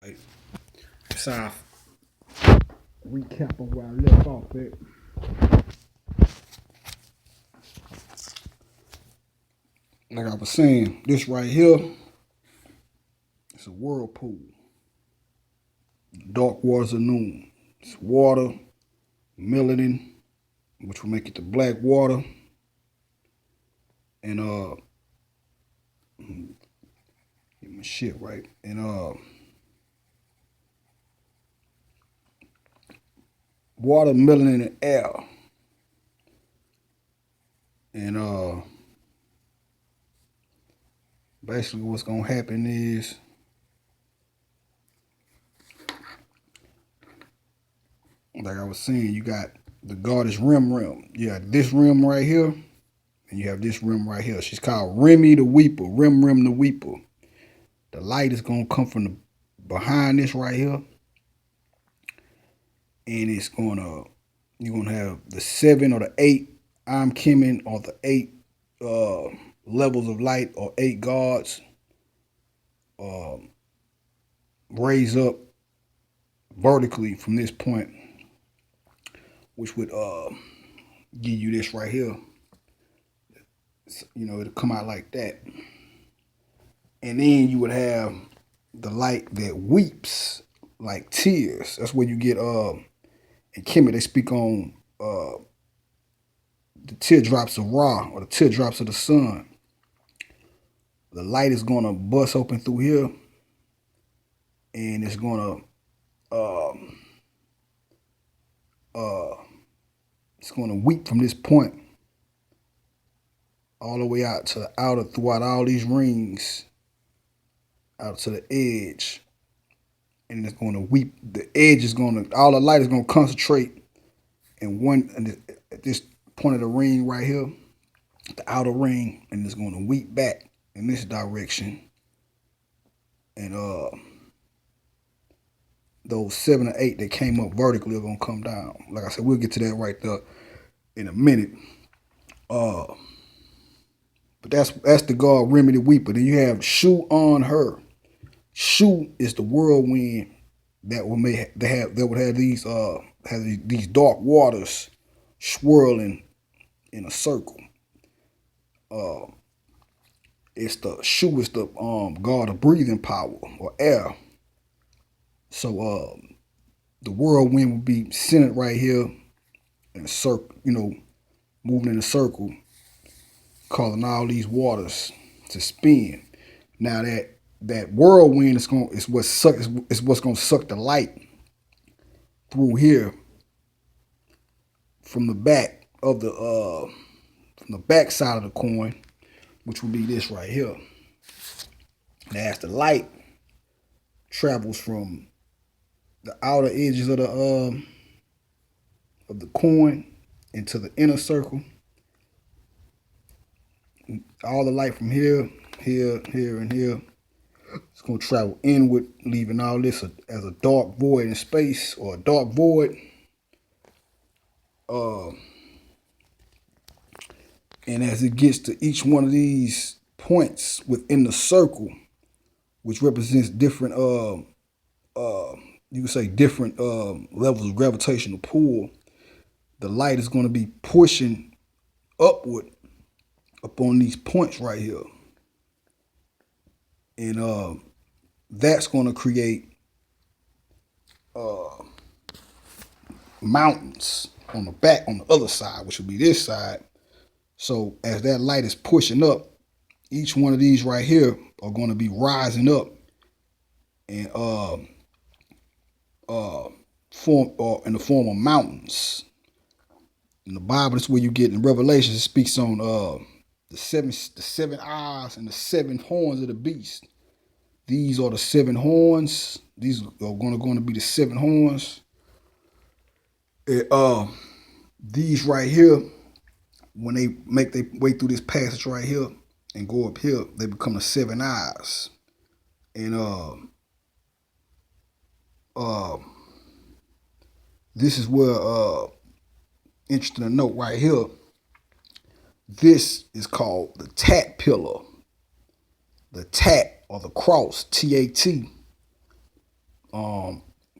Right. So I recap on where I left off at. Like I was saying, this right here is a whirlpool. Dark waters of noon. It's water, melanin, which will make it the black water, and get my shit right. And water, melanin, and air. And basically what's gonna happen is like I was saying, you got the goddess rim. You got this rim right here, and you have this rim right here. She's called Remy the Weeper, Rim the Weeper. The light is gonna come from the behind this right here, and it's gonna you're gonna have the 7 or the 8 I'm Kimming or the 8 levels of light or 8 gods raise up vertically from this point, which would give you this right here. You know, it'll come out like that. And then you would have the light that weeps like tears. That's where you get in Kemet they speak on the teardrops of Ra or the teardrops of the sun. The light is gonna bust open through here, and it's gonna weep from this point all the way out to the outer throughout all these rings out to the edge, and it's gonna weep. The edge is gonna all the light is gonna concentrate in one at this point of the ring right here, the outer ring, and it's gonna weep back in this direction, and those 7 or 8 that came up vertically are gonna come down. Like I said, we'll get to that right there in a minute. But that's the god Remy the Weeper. Then you have Shu on her. Shu is the whirlwind that will have these dark waters swirling in a circle. It's the Shu is the god of breathing power or air. So the whirlwind will be centered right here in a circle, moving in a circle, causing all these waters to spin. Now that whirlwind is what's gonna suck the light through here from the back of from the back side of the coin, which will be this right here. Now as the light travels from the outer edges of the coin into the inner circle, all the light from here, and here, it's going to travel inward, leaving all this as a dark void in space, or a dark void. And as it gets to each one of these points within the circle, which represents different, you could say different levels of gravitational pull, the light is going to be pushing upward upon these points right here. And that's going to create mountains on the other side, which will be this side. So as that light is pushing up, each one of these right here are going to be rising up and form in the form of mountains. In the Bible, that's where you get in Revelation. It speaks on the seven eyes and the 7 horns of the beast. These are the 7 horns. These are going to be the 7 horns. These right here, when they make their way through this passage right here and go up here, they become the 7 eyes. And this is where interesting to note right here. This is called the tat pillar. The tat or the cross, TAT.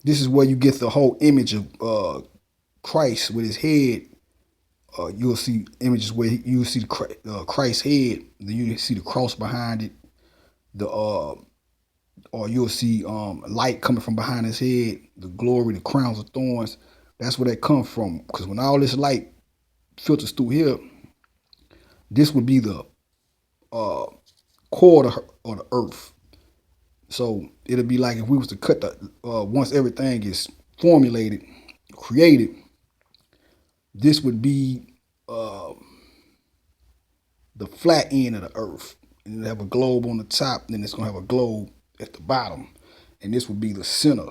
This is where you get the whole image of Christ with his head. You'll see images where you'll see Christ's head, then you see the cross behind it. The or you'll see light coming from behind his head, the glory, the crowns of thorns. That's where that comes from. Because when all this light filters through here, this would be the core of the earth. So it'll be like if we was to cut the once everything is formulated, created, this would be the flat end of the earth. And it'll have a globe on the top, then it's gonna have a globe at the bottom. And this would be the center,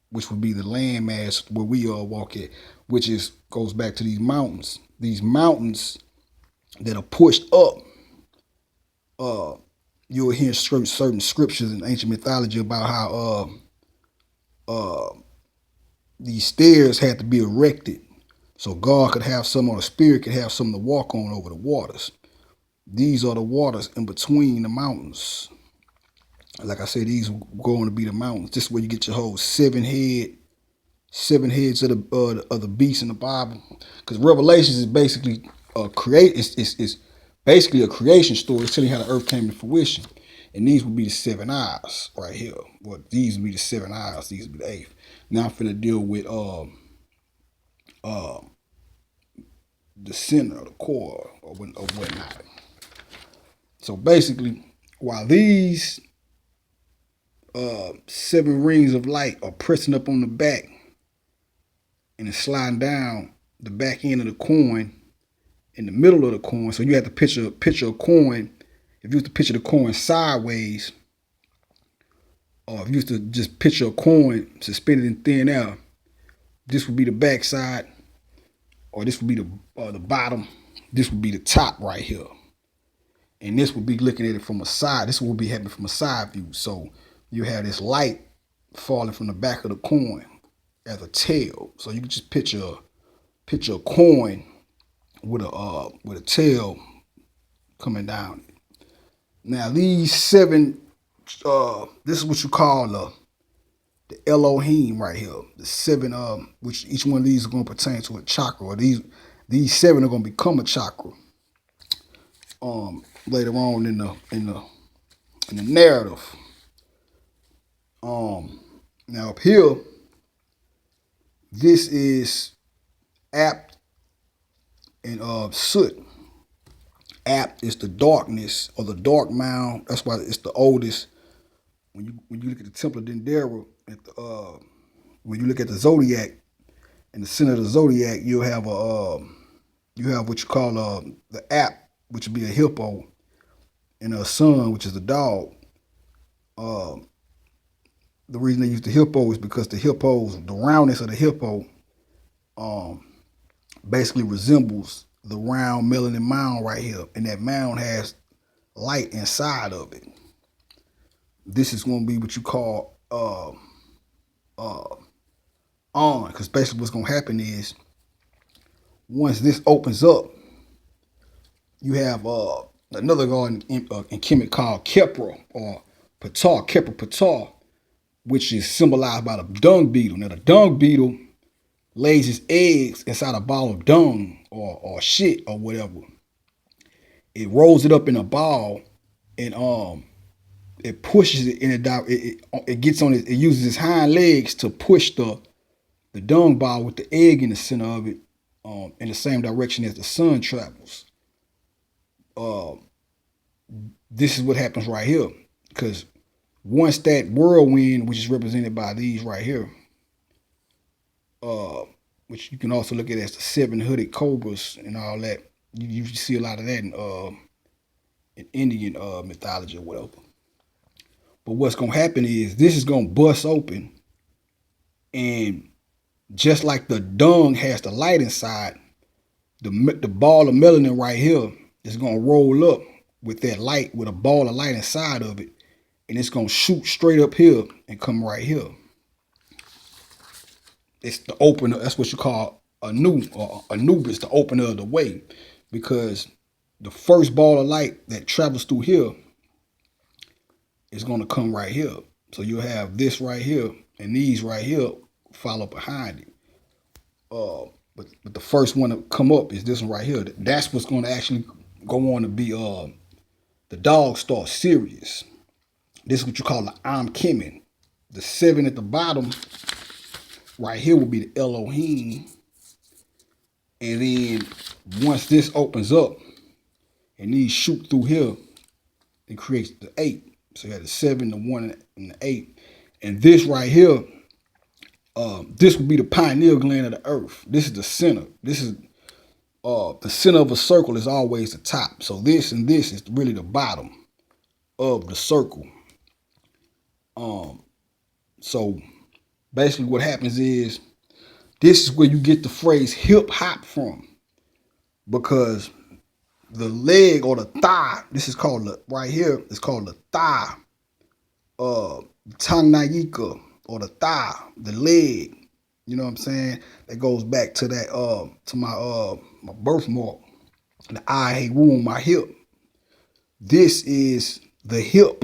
which would be the landmass where we all walk at, which is goes back to these mountains. These mountains that are pushed up, you'll hear certain scriptures in ancient mythology about how these stairs had to be erected so God could have some, or the spirit could have something to walk on over the waters. These are the waters in between the mountains. Like I said, these are going to be the mountains. This is where you get your whole seven heads of the beast in the Bible. Because Revelations is basically it's basically a creation story. It's telling you how the earth came to fruition. And these would be the seven eyes right here. Well, these would be the seven eyes. These would be the eighth. Now I'm finna deal with the center, the core, or whatnot. So basically, while these seven rings of light are pressing up on the back and it's sliding down the back end of the coin in the middle of the coin. So you have to picture a coin. If you used to picture the coin sideways, or if you used to just picture a coin suspended in thin air, this would be the back side, or this would be the bottom. This would be the top right here. And this would be looking at it from a side. This would be happening from a side view. So you have this light falling from the back of the coin as a tail. So you can just picture a coin with a tail coming down. Now these seven, this is what you call the Elohim right here. The seven, which each one of these is going to pertain to a chakra. Or these seven are going to become a chakra. Later on in the narrative. Now up here, this is Apt and Soot. Apt is the darkness or the dark mound. That's why it's the oldest. When you look at the Temple of Dendera, when you look at the zodiac, in the center of the zodiac, you have what you call the Apt, which would be a hippo, and a sun, which is a dog. The reason they use the hippo is because the roundness of the hippo, basically resembles the round melanin mound right here, and that mound has light inside of it. This is going to be what you call on, because basically what's going to happen is once this opens up, you have another god in Kemet called Kepra or Ptah, Kepra Ptah, which is symbolized by the dung beetle. Now the dung beetle lays its eggs inside a ball of dung or shit or whatever. It rolls it up in a ball and it pushes it in it gets on it. It uses its hind legs to push the dung ball with the egg in the center of it in the same direction as the sun travels. This is what happens right here, because once that whirlwind, which is represented by these right here, which you can also look at as the seven hooded cobras and all that. You see a lot of that in Indian mythology or whatever. But what's going to happen is this is going to bust open, and just like the dung has the light inside, the ball of melanin right here is going to roll up with that light, with a ball of light inside of it, and it's going to shoot straight up here and come right here. It's the opener. That's what you call Anubis, the opener of the way, because the first ball of light that travels through here is going to come right here. So you'll have this right here and these right here follow behind it. But the first one to come up is this one right here. That's what's going to actually go on to be the dog star Sirius. This is what you call the Kemen. The 7 at the bottom right here will be the Elohim. And then once this opens up and these shoot through here, it creates the 8. So you have the 7, the 1, and the 8. And this right here, this will be the pineal gland of the earth. This is the center. This is the center of a circle is always the top. So this and this is really the bottom of the circle. So basically what happens is this is where you get the phrase hip hop from, because the leg or the thigh, this is called right here, it's called the thigh, Tangnayika, or the thigh, the leg. You know what I'm saying? That goes back to that to my birthmark, the I on my hip. This is the hip.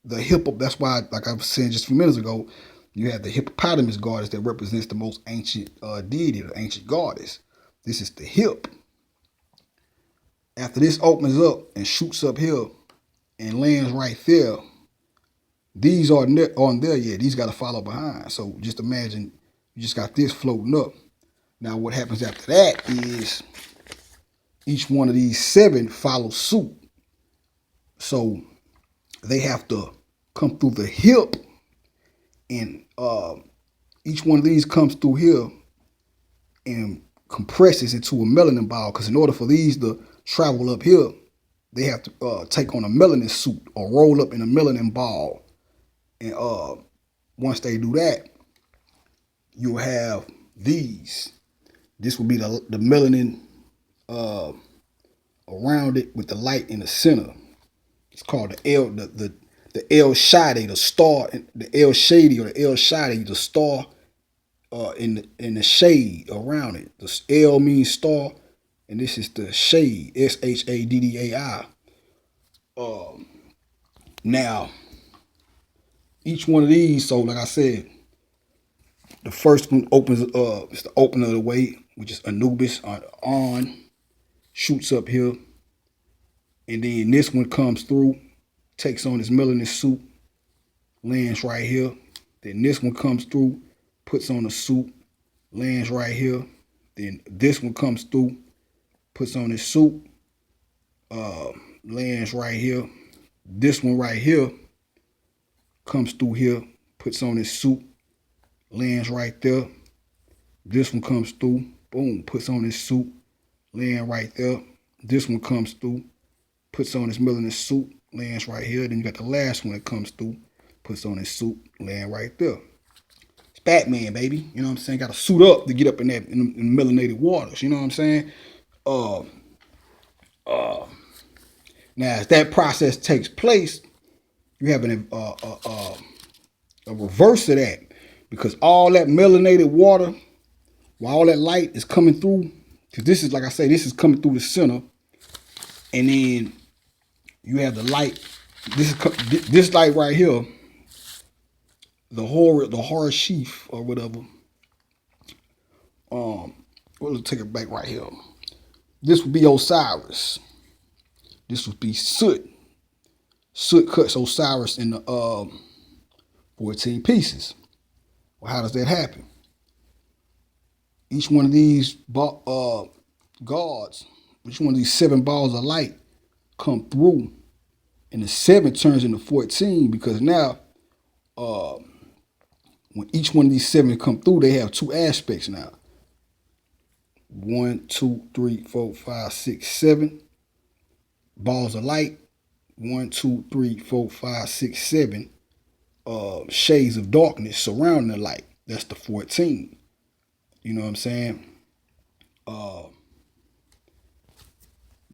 The hip, that's why, like I was saying just a few minutes ago, you have the hippopotamus goddess that represents the most ancient deity, the ancient goddess. This is the hip. After this opens up and shoots up here and lands right there, these aren't there yet. These got to follow behind. So just imagine you just got this floating up. Now what happens after that is each one of these 7 follows suit. So they have to come through the hip, and each one of these comes through here and compresses into a melanin ball, because in order for these to travel up here, they have to take on a melanin suit or roll up in a melanin ball. And once they do that, you'll have these. This will be the melanin around it with the light in the center. It's called the El Shadi, the star, the El Shady or the El Shadi, the star in the shade around it. The L means star, and this is the shade, Shaddai. Now, each one of these, so like I said, the first one opens, it's the opener of the way, which is Anubis on, shoots up here, and then this one comes through, takes on his melanin suit, lands right here. Then this one comes through, puts on a suit, lands right here. Then this one comes through, puts on his suit, lands right here. This one right here comes through here, puts on his suit, lands right there. This one comes through, boom, puts on his suit, land right there. This one comes through, puts on his melanin suit, lands right here. Then you got the last one that comes through, puts on his suit, land right there. It's Batman, baby. You know what I'm saying? Got to suit up to get up in that in the melanated waters. You know what I'm saying? Now, as that process takes place, you have a reverse of that, because all that melanated water, while all that light is coming through, because this is, like I say, this is coming through the center, and then you have the light. This light right here, the horror sheath or whatever. We'll take it back right here. This would be Osiris. This would be Soot. Soot cuts Osiris into 14 pieces. Well, how does that happen? Each one of these guards, each one of these 7 balls of light come through, and the 7 turns into 14, because now when each one of these 7 come through, they have 2 aspects now. 1, 2, 3, 4, 5, 6, 7 balls of light. 1, 2, 3, 4, 5, 6, 7 shades of darkness surrounding the light. That's the 14. You know what I'm saying?